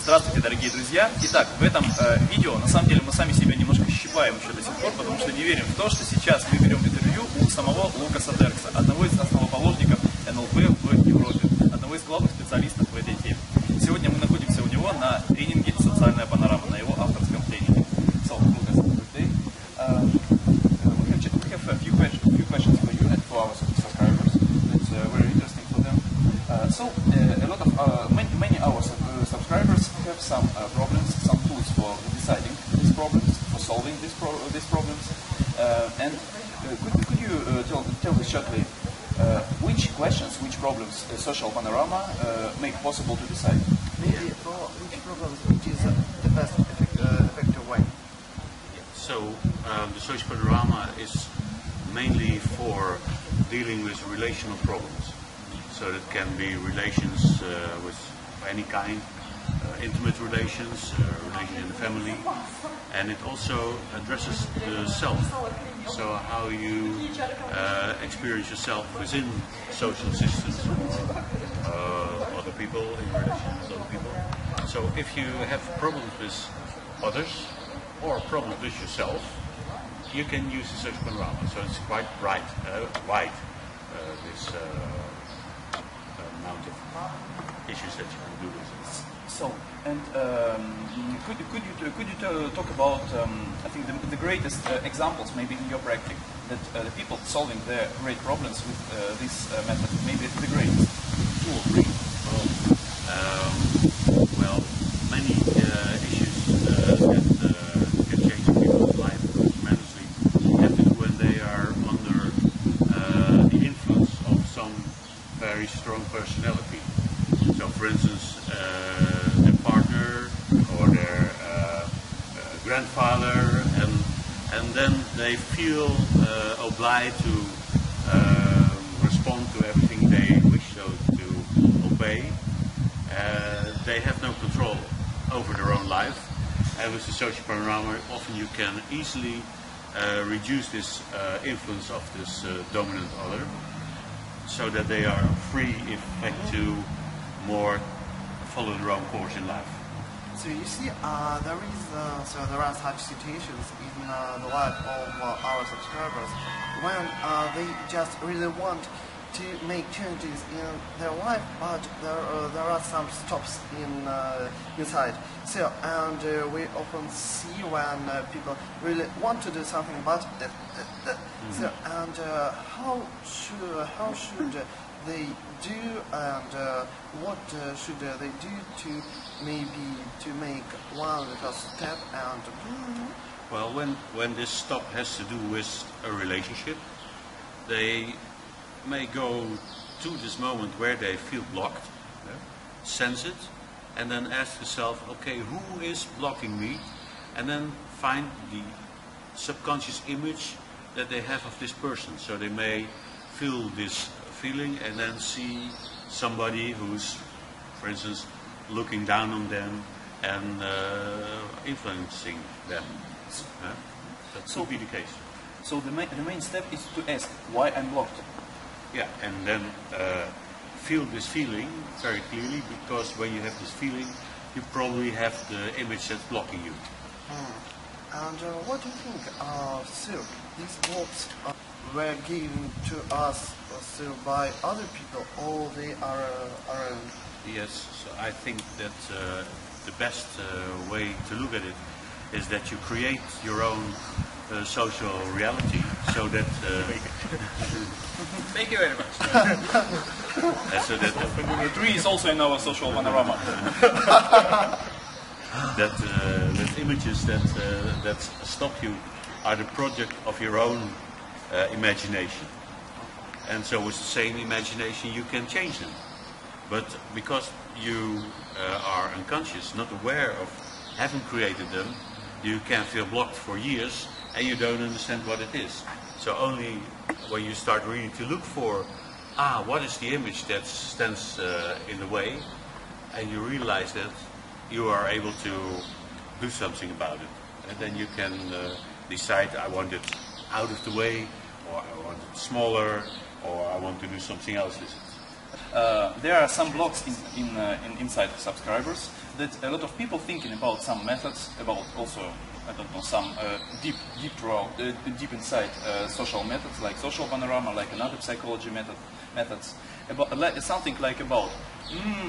Здравствуйте, дорогие друзья! Итак, в этом видео, на самом деле, мы сами себя немножко щипаем еще до сих пор, потому что не верим в то, что сейчас мы берем интервью у самого Лукаса Деркса, одного из основоположников НЛП в Европе, одного из главных специалистов в этой теме. Сегодня мы находимся у него на тренинге «Социальная панорама», на его авторском тренинге. So, Lucas, good day. We have a few questions for you and for our subscribers. It's very interesting for them. A lot of many our subscribers have some problems, some tools for deciding these problems, for solving these problems. Could you tell me shortly which questions, which problems social panorama make possible to decide? Maybe for which problems which is the best effective way. So the social panorama is mainly for dealing with relational problems. So that can be relations with any kind, intimate relations, relations in the family, and it also addresses the self. So how you experience yourself within social systems, other people, in relation with other people. So if you have problems with others or problems with yourself, you can use the social panorama. So it's quite wide, this amount of issues that you can do with it. So, and could you talk about I think the greatest examples maybe in your practice that the people solving their great problems with this method, maybe the greatest 2 or 3? Well, many issues that can change people's life tremendously happen when they are under the influence of some very strong personality. So, for instance, their partner or their grandfather, and then they feel obliged to respond to everything they wish to obey. They have no control over their own life, and with the social panorama, often you can easily reduce this influence of this dominant other, so that they are free, in fact, to more follow their own course in life. So you see, there are such situations in the life of our subscribers when they just really want to make changes in their life, but there are some stops inside. So, and we often see when people really want to do something, but so, and how should they do, and what should they do to make one little step and? Well, when this stop has to do with a relationship, they may go to this moment where they feel blocked, sense it, and then ask yourself, okay, who is blocking me? And then find the subconscious image that they have of this person. So they may feel this feeling and then see somebody who's, for instance, looking down on them and influencing them. That could be the case. So the main step is to ask why I'm blocked. Yeah, and then feel this feeling very clearly, because when you have this feeling, you probably have the image that's blocking you. And what do you think? So these blocks were given to us by other people, or they are our own? Yes, so I think that the best way to look at it is that you create your own social reality, so that Thank you very much. so that The tree is also in our social panorama. that images that stop you are the product of your own imagination, and so with the same imagination you can change them. But because you are unconscious, not aware of having created them, you can feel blocked for years and you don't understand what it is. So only when you start really to look for, what is the image that stands in the way, and you realize that you are able to do something about it. And then you can decide, I want it out of the way, or I want it smaller, or I want to do something else with it. There are some blogs inside subscribers that a lot of people thinking about some methods, about also, I don't know, some deep inside social methods like social panorama, like another psychology methods, about something like about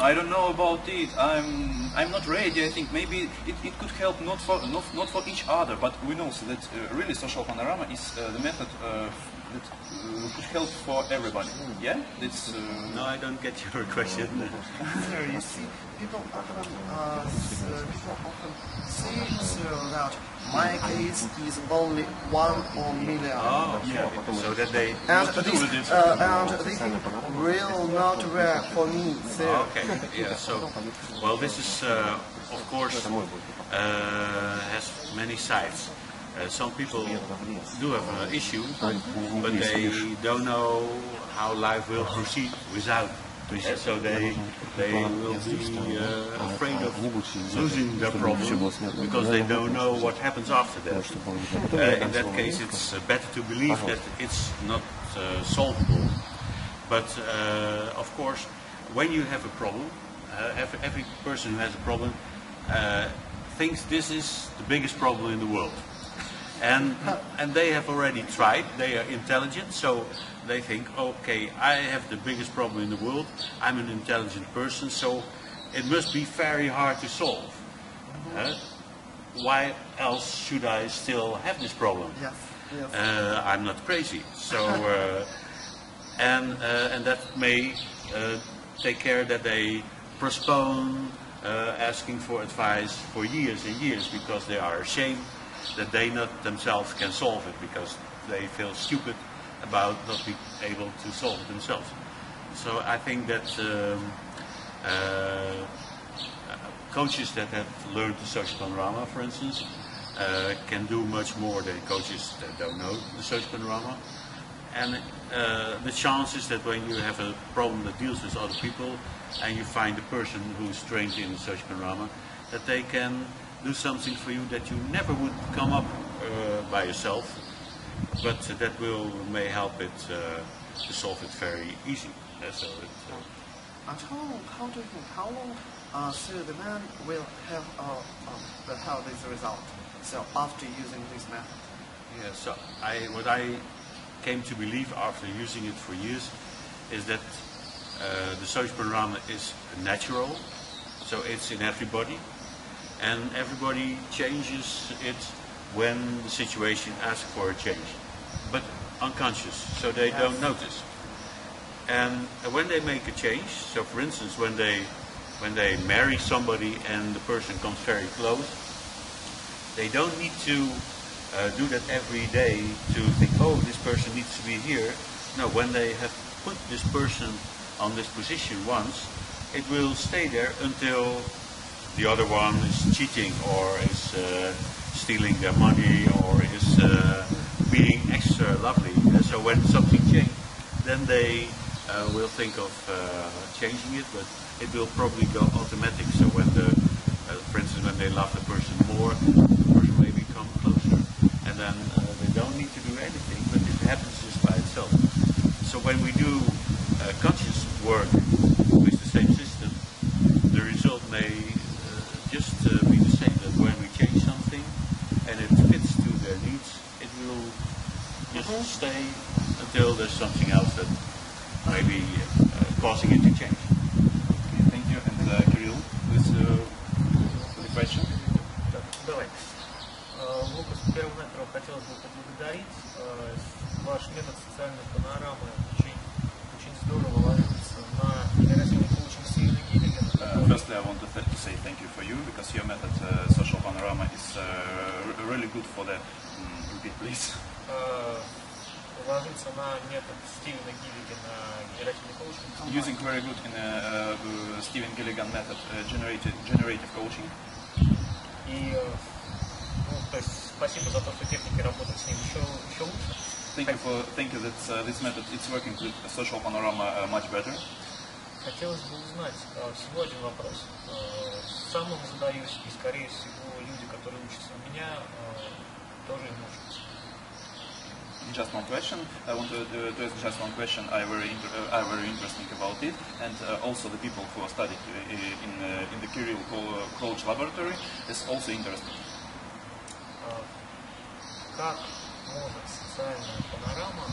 I don't know about it. I'm not ready. I think maybe it could help not for each other, but we know that really social panorama is the method that could help for everybody. Yeah, that's. No, I don't get your question. Sir, you see, people often say that my case is only 1 or million. Oh, yeah. So that they. And this real not rare for me, sir. Okay, yeah, so, well, this is, of course, has many sides. Some people do have an issue, but they don't know how life will proceed without. So they will be afraid of losing their problem because they don't know what happens after that. In that case, it's better to believe that it's not solvable. But of course, when you have a problem, every person who has a problem thinks this is the biggest problem in the world. And they have already tried, they are intelligent, so they think, okay, I have the biggest problem in the world, I'm an intelligent person, so it must be very hard to solve. Why else should I still have this problem? Yes, yes. I'm not crazy. So, and that may take care that they postpone asking for advice for years and years because they are ashamed that they not themselves can solve it because they feel stupid about not being able to solve it themselves. So I think that coaches that have learned the social panorama, for instance, can do much more than coaches that don't know the social panorama. And the chance is that when you have a problem that deals with other people and you find a person who's trained in the social panorama, that they can do something for you that you never would come up by yourself, but that may help it to solve it very easy. And how do you think, how long so the man will have this result? So after using this method? Yeah, so what I came to believe after using it for years is that the social panorama is natural, so it's in everybody. And everybody changes it when the situation asks for a change, but unconscious, so they don't notice. And when they make a change, so for instance, when they marry somebody and the person comes very close, they don't need to do that every day to think, oh, this person needs to be here. No, when they have put this person on this position once, it will stay there until the other one is cheating or is stealing their money or is being extra lovely. So when something changes, then they will think of changing it, but it will probably go automatic. So when for instance, when they love the person more, the person may become closer, and then they don't need to do anything, but it happens just by itself. So when we do conscious work with the same system, the result may just be the same, that when we change something and it fits to their needs, it will just stay until there's something else that may be causing it to change. Okay, thank you. And Kirill, with the question? Давай. Лукас, первым хотелось бы поблагодарить. Ваш метод социальной панорамы очень здорово ложится на генеративный коучинг Стивена Гиллигана. Firstly, I want to say thank you for you because your method, social panorama, is really good for the. Repeat, please. Ложится на метод Стивена Гиллигана генеративный коучинг. Using very good in Steven Gilligan method, generative coaching. И то есть спасибо за то, что техники работают с ним еще лучше. Thank you that this method is working with social panorama much better. Хотелось бы узнать всего один вопрос. Сам им задаюсь, и скорее всего люди, которые учатся у меня, тоже им учатся. just one question. I want to ask just one question. I very interesting about it, and also the people who are studying in the Kirill College laboratory is also interested. Как может социальная панорама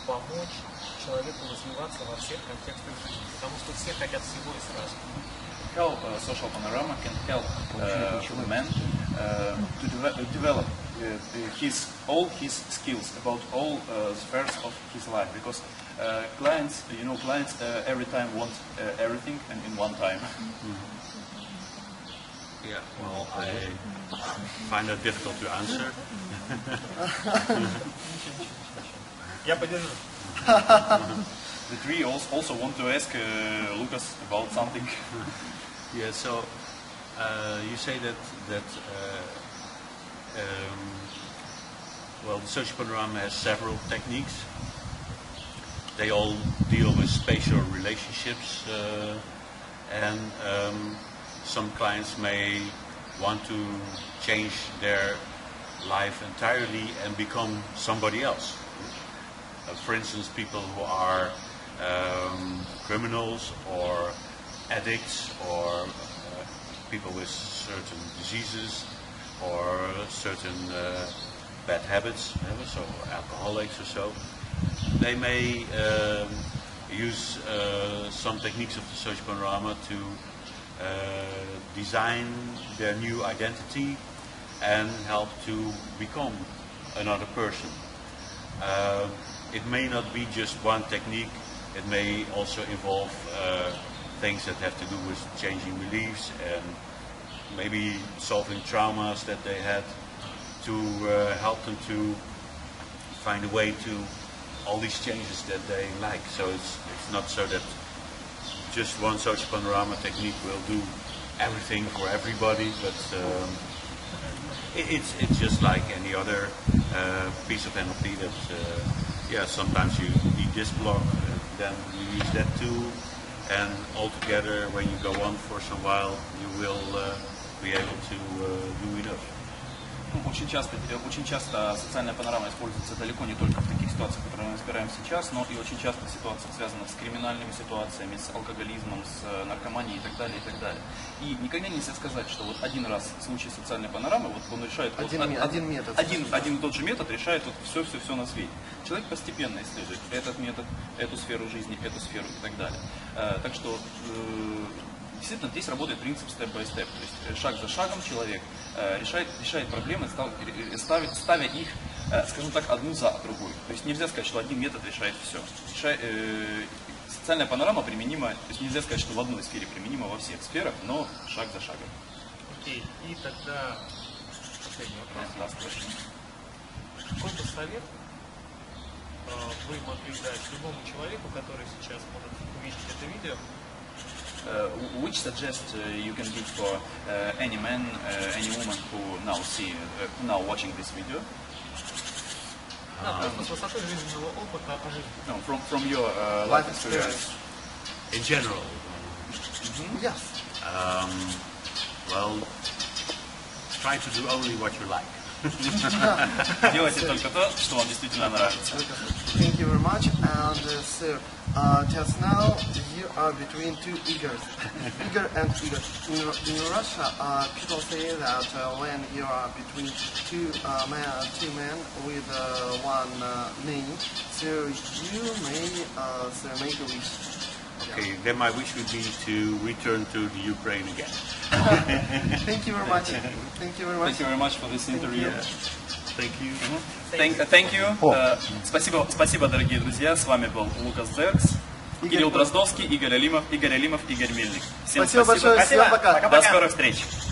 помочь человеку развиваться во всех контекстах жизни? Потому что все хотят всего и сразу. How social panorama can help man to develop all his skills about all spheres of his life, because clients every time want everything and in one time. Yeah, well, I find that difficult to answer. Я поддержу. The three also want to ask Lucas about something. Yeah, so you say that well, the social panorama has several techniques. They all deal with spatial relationships, and some clients may want to change their life entirely and become somebody else. For instance, people who are criminals or addicts or people with certain diseases or certain bad habits, so alcoholics or so. They may use some techniques of the social panorama to design their new identity and help to become another person. It may not be just one technique, it may also involve things that have to do with changing beliefs and maybe solving traumas that they had to help them to find a way to all these changes that they like. So it's not so that just one social panorama technique will do everything for everybody, but it's just like any other piece of NLP that yeah, sometimes you need this block, then you use that too, and altogether when you go on for some while you will be able to do enough. Очень часто социальная панорама используется далеко не только в таких ситуациях, которые мы разбираем сейчас, но и очень часто в ситуациях, связанных с криминальными ситуациями, с алкоголизмом, с наркоманией и так далее, и так далее. И никогда нельзя сказать, что вот один раз в случае социальной панорамы, вот он решает... Один метод. Один и тот же метод решает вот все на свете. Человек постепенно исследует этот метод, эту сферу жизни, эту сферу и так далее. Так что... Действительно, здесь работает принцип step-by-step, то есть шаг за шагом человек решает проблемы, ставя их, скажем так, одну за другую. То есть нельзя сказать, что один метод решает все. Социальная панорама применима, то есть нельзя сказать, что в одной сфере применима во всех сферах, но шаг за шагом. Окей, и тогда последний вопрос. Какой бы совет вы могли дать любому человеку, который сейчас может увидеть это видео? Which suggest you can give for any man, any woman who now watching this video? Просто с высоты жизненного опыта по жизни. No, from your life experience. In general? Yes. Well, try to do only what you like. Делайте только то, что вам действительно нравится. Thank you very much. And so, just now you are between two eagles, eager and eager. In Russia, people say that when you are between two men with one name, so you may make a wish. Okay, then my wish would be to return to the Ukraine again. Thank you very much. Thank you very much. Thank you very much for this interview. Thank you. Thank you. Спасибо, дорогие друзья. С вами был Лукас Деркс, Кирилл Дроздовский, Игорь Алимов, Игорь Мельник. Всем Спасибо большое. Всем пока. До скорых встреч.